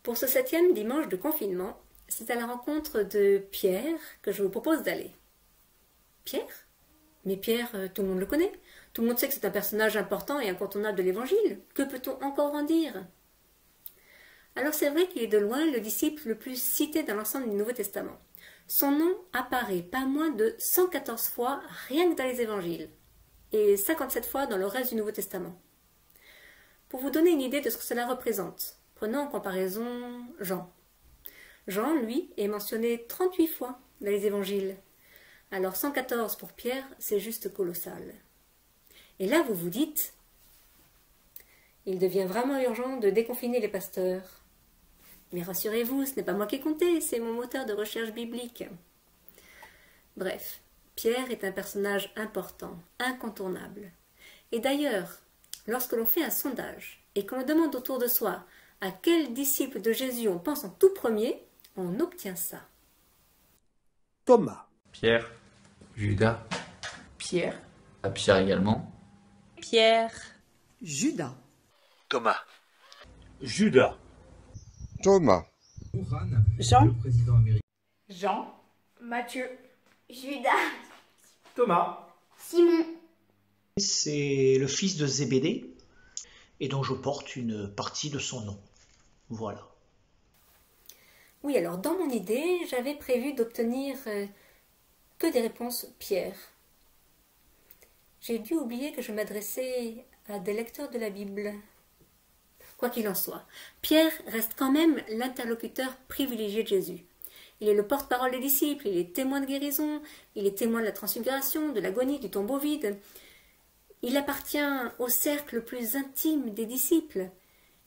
Pour ce 7e dimanche de confinement, c'est à la rencontre de Pierre que je vous propose d'aller. Pierre? Mais Pierre, tout le monde le connaît. Tout le monde sait que c'est un personnage important et incontournable de l'Évangile. Que peut-on encore en dire? Alors c'est vrai qu'il est de loin le disciple le plus cité dans l'ensemble du Nouveau Testament. Son nom apparaît pas moins de 114 fois rien que dans les Évangiles et 57 fois dans le reste du Nouveau Testament. Pour vous donner une idée de ce que cela représente, prenons en comparaison Jean. Jean, lui, est mentionné 38 fois dans les Évangiles. Alors 114 pour Pierre, c'est juste colossal. Et là, vous vous dites, il devient vraiment urgent de déconfiner les pasteurs. Mais rassurez-vous, ce n'est pas moi qui ai compté, c'est mon moteur de recherche biblique. Bref, Pierre est un personnage important, incontournable. Et d'ailleurs, lorsque l'on fait un sondage et qu'on demande autour de soi à quel disciple de Jésus on pense en tout premier, on obtient ça. Thomas. Pierre. Judas. Pierre. Pierre également. Pierre. Judas. Thomas. Judas. Thomas. Jean. Jean. Matthieu. Judas. Thomas. Simon. C'est le fils de Zébédée et dont je porte une partie de son nom. Voilà. Oui, alors dans mon idée, j'avais prévu d'obtenir que des réponses Pierre. J'ai dû oublier que je m'adressais à des lecteurs de la Bible. Quoi qu'il en soit, Pierre reste quand même l'interlocuteur privilégié de Jésus. Il est le porte-parole des disciples, il est témoin de guérison, il est témoin de la transfiguration, de l'agonie, du tombeau vide. Il appartient au cercle le plus intime des disciples.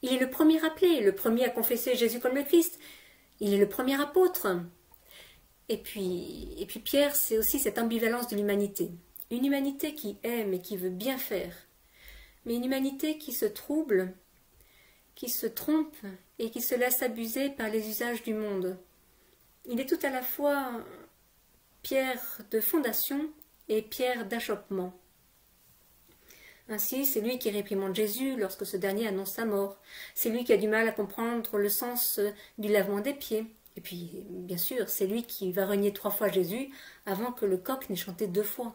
Il est le premier appelé, le premier à confesser Jésus comme le Christ. Il est le premier apôtre. Et puis Pierre, c'est aussi cette ambivalence de l'humanité. Une humanité qui aime et qui veut bien faire, mais une humanité qui se trouble, qui se trompe et qui se laisse abuser par les usages du monde. Il est tout à la fois pierre de fondation et pierre d'achoppement. Ainsi, c'est lui qui réprimande Jésus lorsque ce dernier annonce sa mort. C'est lui qui a du mal à comprendre le sens du lavement des pieds. Et puis, bien sûr, c'est lui qui va renier 3 fois Jésus avant que le coq n'ait chanté 2 fois.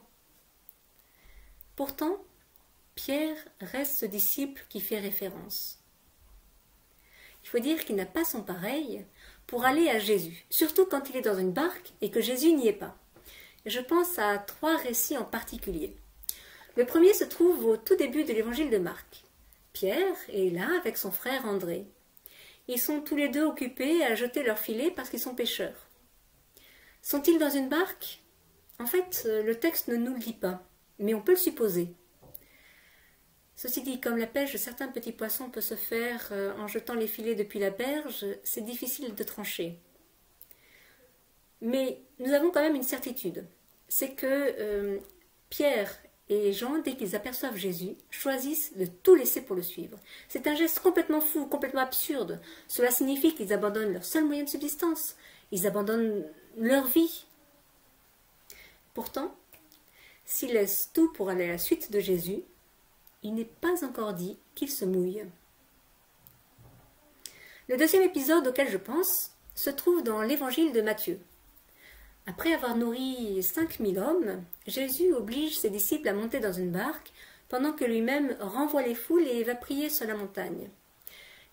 Pourtant, Pierre reste ce disciple qui fait référence. Il faut dire qu'il n'a pas son pareil pour aller à Jésus, surtout quand il est dans une barque et que Jésus n'y est pas. Je pense à 3 récits en particulier. Le premier se trouve au tout début de l'évangile de Marc. Pierre est là avec son frère André. Ils sont tous les deux occupés à jeter leur filet parce qu'ils sont pêcheurs. Sont-ils dans une barque? En fait, le texte ne nous le dit pas, mais on peut le supposer. Ceci dit, comme la pêche de certains petits poissons peut se faire en jetant les filets depuis la berge, c'est difficile de trancher. Mais nous avons quand même une certitude, c'est que Pierre et Jean, dès qu'ils aperçoivent Jésus, choisissent de tout laisser pour le suivre. C'est un geste complètement fou, complètement absurde. Cela signifie qu'ils abandonnent leur seul moyen de subsistance. Ils abandonnent leur vie. Pourtant, s'ils laissent tout pour aller à la suite de Jésus, il n'est pas encore dit qu'ils se mouillent. Le deuxième épisode auquel je pense se trouve dans l'évangile de Matthieu. Après avoir nourri 5000 hommes, Jésus oblige ses disciples à monter dans une barque pendant que lui-même renvoie les foules et va prier sur la montagne.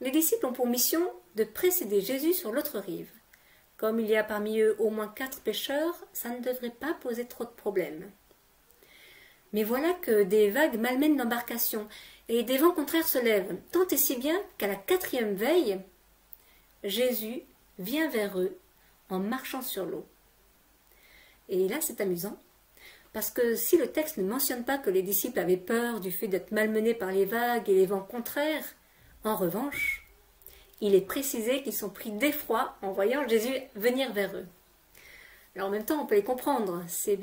Les disciples ont pour mission de précéder Jésus sur l'autre rive. Comme il y a parmi eux au moins 4 pêcheurs, ça ne devrait pas poser trop de problèmes. Mais voilà que des vagues malmènent l'embarcation et des vents contraires se lèvent, tant et si bien qu'à la 4e veille, Jésus vient vers eux en marchant sur l'eau. Et là, c'est amusant, parce que si le texte ne mentionne pas que les disciples avaient peur du fait d'être malmenés par les vagues et les vents contraires, en revanche, il est précisé qu'ils sont pris d'effroi en voyant Jésus venir vers eux. Alors en même temps, on peut les comprendre, c'est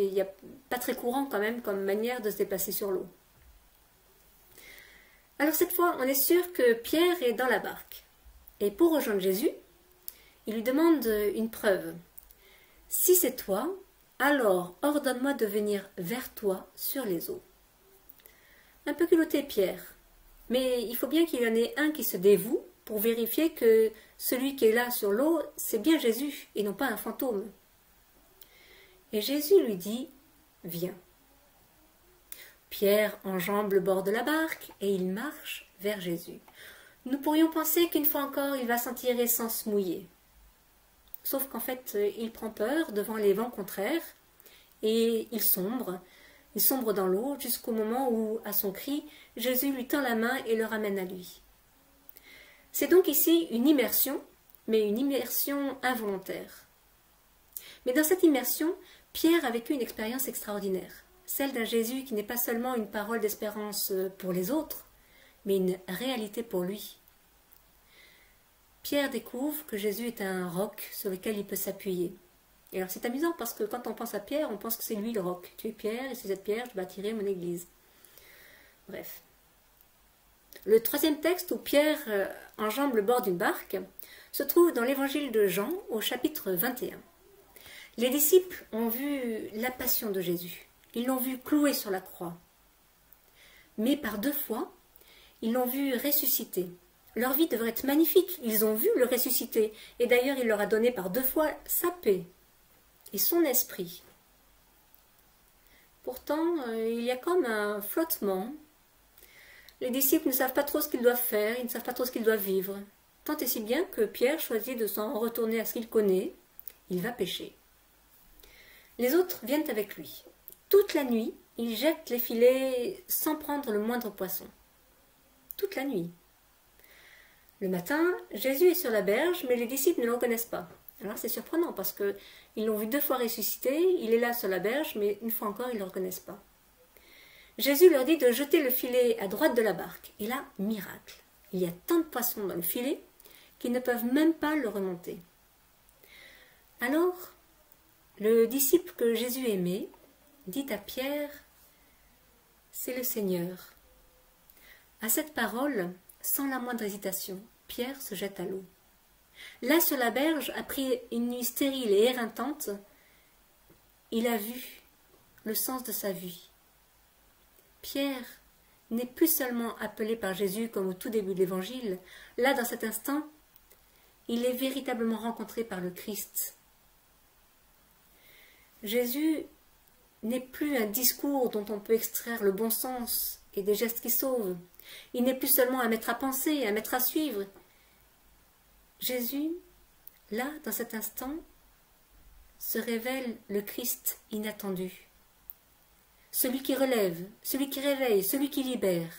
pas très courant quand même comme manière de se déplacer sur l'eau. Alors cette fois, on est sûr que Pierre est dans la barque. Et pour rejoindre Jésus, il lui demande une preuve. « Si c'est toi, alors ordonne-moi de venir vers toi sur les eaux. » Un peu culotté Pierre, mais il faut bien qu'il y en ait un qui se dévoue pour vérifier que celui qui est là sur l'eau, c'est bien Jésus et non pas un fantôme. Et Jésus lui dit « Viens ». Pierre enjambe le bord de la barque et il marche vers Jésus. Nous pourrions penser qu'une fois encore, il va s'en tirer sans se mouiller. Sauf qu'en fait, il prend peur devant les vents contraires et il sombre dans l'eau jusqu'au moment où, à son cri, Jésus lui tend la main et le ramène à lui. C'est donc ici une immersion, mais une immersion involontaire. Mais dans cette immersion, Pierre a vécu une expérience extraordinaire, celle d'un Jésus qui n'est pas seulement une parole d'espérance pour les autres, mais une réalité pour lui. Pierre découvre que Jésus est un roc sur lequel il peut s'appuyer. Et alors c'est amusant parce que quand on pense à Pierre, on pense que c'est lui le roc. Tu es Pierre et sur cette pierre je bâtirai mon église. Bref. Le troisième texte où Pierre enjambe le bord d'une barque se trouve dans l'évangile de Jean au chapitre 21. Les disciples ont vu la passion de Jésus. Ils l'ont vu cloué sur la croix. Mais par 2 fois, ils l'ont vu ressusciter. Leur vie devrait être magnifique. Ils ont vu le ressusciter. Et d'ailleurs, il leur a donné par 2 fois sa paix et son esprit. Pourtant, il y a comme un flottement. Les disciples ne savent pas trop ce qu'ils doivent faire, ils ne savent pas trop ce qu'ils doivent vivre. Tant et si bien que Pierre choisit de s'en retourner à ce qu'il connaît. Il va pêcher. Les autres viennent avec lui. Toute la nuit, il jette les filets sans prendre le moindre poisson. Toute la nuit. Le matin, Jésus est sur la berge, mais les disciples ne le reconnaissent pas. Alors c'est surprenant parce qu'ils l'ont vu 2 fois ressuscité, il est là sur la berge, mais une fois encore, ils ne le reconnaissent pas. Jésus leur dit de jeter le filet à droite de la barque. Et là, miracle. Il y a tant de poissons dans le filet qu'ils ne peuvent même pas le remonter. Alors, le disciple que Jésus aimait dit à Pierre « C'est le Seigneur ». À cette parole, sans la moindre hésitation, Pierre se jette à l'eau. Là, sur la berge, après une nuit stérile et éreintante, il a vu le sens de sa vie. Pierre n'est plus seulement appelé par Jésus comme au tout début de l'Évangile. Là, dans cet instant, il est véritablement rencontré par le Christ. Jésus n'est plus un discours dont on peut extraire le bon sens et des gestes qui sauvent. Il n'est plus seulement un maître à penser, un maître à suivre. Jésus, là, dans cet instant, se révèle le Christ inattendu. Celui qui relève, celui qui réveille, celui qui libère.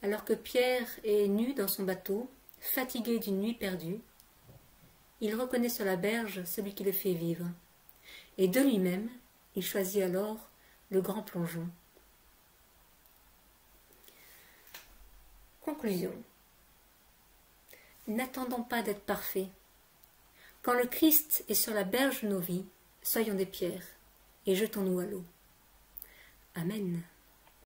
Alors que Pierre est nu dans son bateau, fatigué d'une nuit perdue, il reconnaît sur la berge celui qui le fait vivre. Et de lui-même, il choisit alors le grand plongeon. Conclusion. N'attendons pas d'être parfaits. Quand le Christ est sur la berge de nos vies, soyons des pierres et jetons-nous à l'eau. Amen.